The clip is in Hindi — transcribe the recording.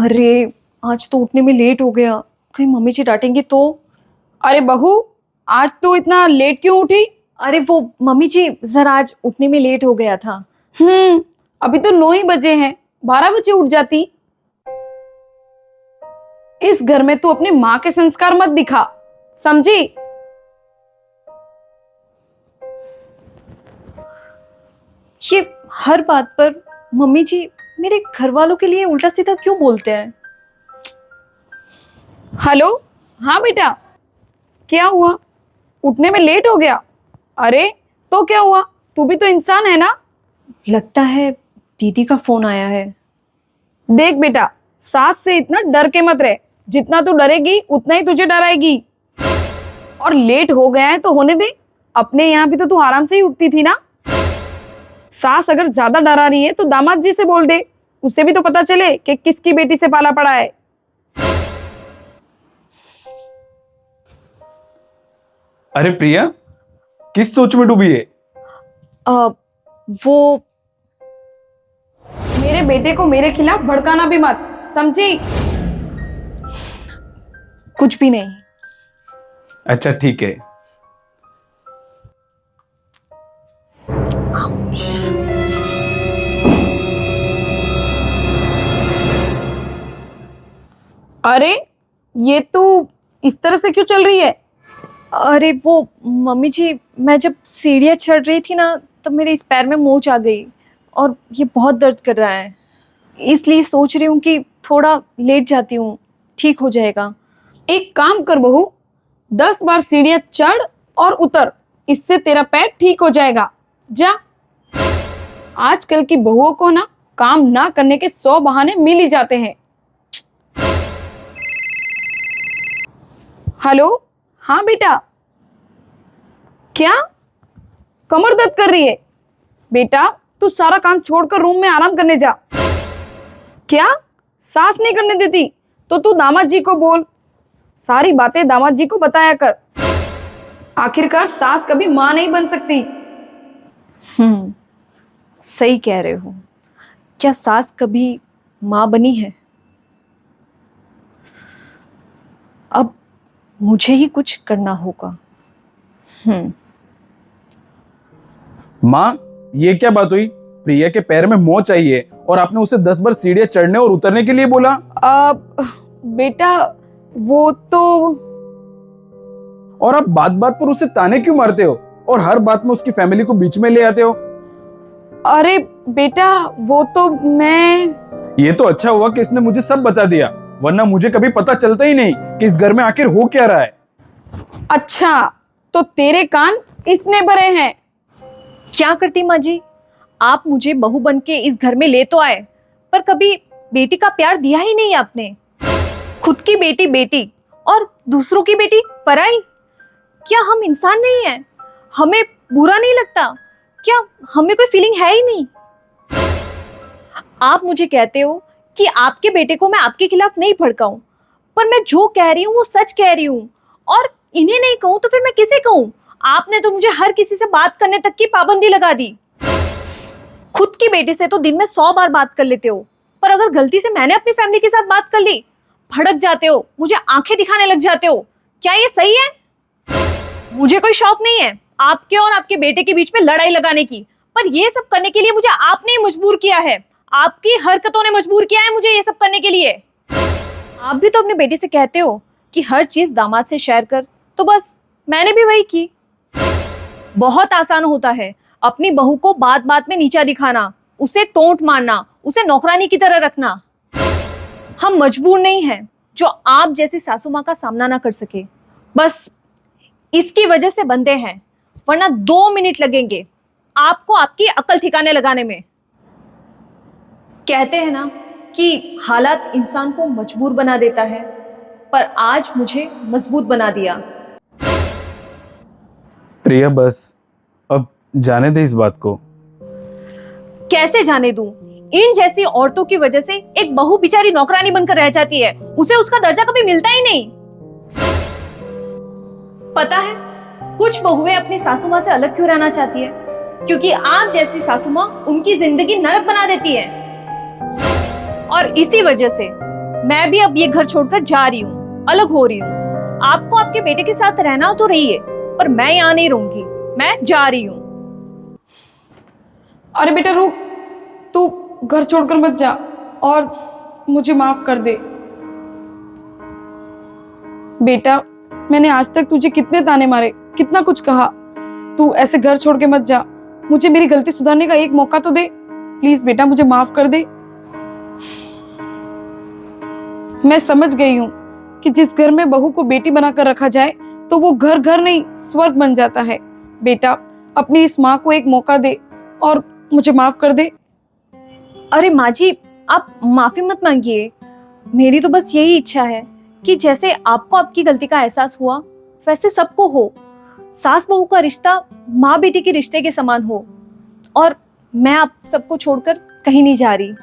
अरे आज तो उठने में लेट हो गया, कहीं मम्मी जी डांटेंगी तो। अरे बहू, आज तू इतना लेट क्यों उठी? अरे वो मम्मी जी जरा आज उठने में लेट हो गया था। अभी तो 9 ही बजे हैं, 12 बजे उठ जाती। इस घर में तू अपनी माँ के संस्कार मत दिखा, समझी? ये हर बात पर मम्मी जी मेरे घर वालों के लिए उल्टा सीधा क्यों बोलते हैं? हेलो, हाँ बेटा, क्या हुआ? उठने में लेट हो गया? अरे तो क्या हुआ, तू भी तो इंसान है ना। लगता है दीदी का फोन आया है। देख बेटा, सास से इतना डर के मत रहे, जितना तू डरेगी उतना ही तुझे डराएगी। और लेट हो गया है तो होने दे, अपने यहाँ भी तो तू आराम से ही उठती थी ना। सास अगर ज्यादा डरा रही है तो दामाद जी से बोल दे, उससे भी तो पता चले कि किसकी बेटी से पाला पड़ा है। अरे प्रिया, किस सोच में डूबी है? वो मेरे बेटे को मेरे खिलाफ भड़काना भी मत, समझी? कुछ भी नहीं। अच्छा ठीक है। अरे ये तू इस तरह से क्यों चल रही है? अरे वो मम्मी जी, मैं जब सीढ़ियाँ चढ़ रही थी ना तब मेरे इस पैर में मोच आ गई और ये बहुत दर्द कर रहा है, इसलिए सोच रही हूँ कि थोड़ा लेट जाती हूँ, ठीक हो जाएगा। एक काम कर बहू, 10 बार सीढ़ियां चढ़ और उतर, इससे तेरा पैर ठीक हो जाएगा। जा। आजकल की बहुओं को ना काम ना करने के 100 बहाने मिल ही जाते हैं। हेलो, हाँ बेटा, क्या कमर दर्द कर रही है? बेटा तू सारा काम छोड़कर रूम में आराम करने जा। क्या सास नहीं करने देती? तो तू दामाद जी को बोल, सारी बातें दामाद जी को बताया कर। आखिरकार सास कभी मां नहीं बन सकती। सही कह रहे हो, क्या सास कभी माँ बनी है? अब मुझे ही कुछ करना होगा। माँ, ये क्या बात हुई? प्रिया के पैर में मोच आई है और आपने उसे 10 बार सीढ़ियां चढ़ने और उतरने के लिए बोला? बेटा वो तो। और आप बात बात पर उसे ताने क्यों मारते हो और हर बात में उसकी फैमिली को बीच में ले आते हो? अरे बेटा वो तो मैं। ये तो अच्छा हुआ कि इसने मुझे सब बता दिया, वरना मुझे कभी पता चलता ही नहीं कि इस घर में आखिर हो क्या रहा है। अच्छा, तो तेरे कान इसने भरे हैं। क्या करती माँ जी, आप मुझे बहू बन के इस घर में ले तो आए, पर कभी बेटी का प्यार दिया ही नहीं आपने। खुद की बेटी बेटी और दूसरों की बेटी पराई। क्या हम इंसान नहीं हैं? हमें बुरा नहीं लगता? क्या हमें कोई फीलिंग है ही नहीं? आप मुझे कहते हो कि आपके बेटे को मैं आपके खिलाफ नहीं भड़काऊं, पर मैं जो कह रही हूँ वो सच कह रही हूँ, और इन्हें नहीं कहूं तो फिर मैं किसे कहूं? आपने तो मुझे हर किसी से बात करने तक की पाबंदी लगा दी। खुद की बेटी से तो दिन में 100 बार बात कर लेते हो, पर अगर गलती से मैंने अपनी फैमिली के साथ बात कर ली, भड़क जाते हो, मुझे आंखें दिखाने लग जाते हो। क्या ये सही है? मुझे कोई शौक नहीं है आपके और आपके बेटे के बीच में लड़ाई लगाने की, पर ये सब करने के लिए मुझे आपने ही मजबूर किया है। आपकी हरकतों ने मजबूर किया है मुझे ये सब करने के लिए। आप भी तो अपने बेटे से कहते हो कि हर चीज दामाद से शेयर कर, तो बस मैंने भी वही की। बहुत आसान होता है अपनी बहू को बात बात में नीचा दिखाना, उसे टोंट मारना, उसे नौकरानी की तरह रखना। हम मजबूर नहीं हैं जो आप जैसी सासू माँ का सामना ना कर सके, बस इसकी वजह से बंधे हैं, वरना 2 मिनट लगेंगे आपको आपकी अकल ठिकाने लगाने में। कहते हैं ना कि हालात इंसान को मजबूर बना देता है, पर आज मुझे मजबूत बना दिया। प्रिया बस अब जाने दे इस बात को। कैसे जाने दूं? इन जैसी औरतों की वजह से एक बहू बेचारी नौकरानी बनकर रह जाती है, उसे उसका दर्जा कभी मिलता ही नहीं। पता है कुछ बहुएं अपनी सासू माँ से अलग क्यों रहना चाहती है? क्योंकि आप जैसी सासू माँ उनकी जिंदगी नरक बना देती है, और इसी वजह से मैं भी अब ये घर छोड़कर जा रही हूँ, अलग हो रही हूँ। आपको आपके बेटे के साथ रहना हो तो रहिए, पर मैं यहाँ नहीं रहूंगी, मैं जा रही हूँ। अरे बेटा रुक, तू घर छोड़कर मत जा और मुझे माफ कर दे। बेटा, मैंने आज तक तुझे कितने ताने मारे, कितना कुछ कहा। तू ऐसे घर छोड़ के मत जा, मुझे मेरी गलती सुधारने का एक मौका तो दे। प्लीज बेटा, मुझे माफ कर दे। मैं समझ गई हूँ कि जिस घर में बहू को बेटी बनाकर रखा जाए तो वो घर घर नहीं स्वर्ग बन जाता है। बेटा, अपनी इस माँ को एक मौका दे और मुझे माफ कर दे। अरे माँ जी, आप माफी मत मांगिए। मेरी तो बस यही इच्छा है कि जैसे आपको आपकी गलती का एहसास हुआ वैसे सबको हो। सास बहू का रिश्ता माँ बेटी के रिश्ते के समान हो। और मैं आप सबको छोड़कर कहीं नहीं जा रही।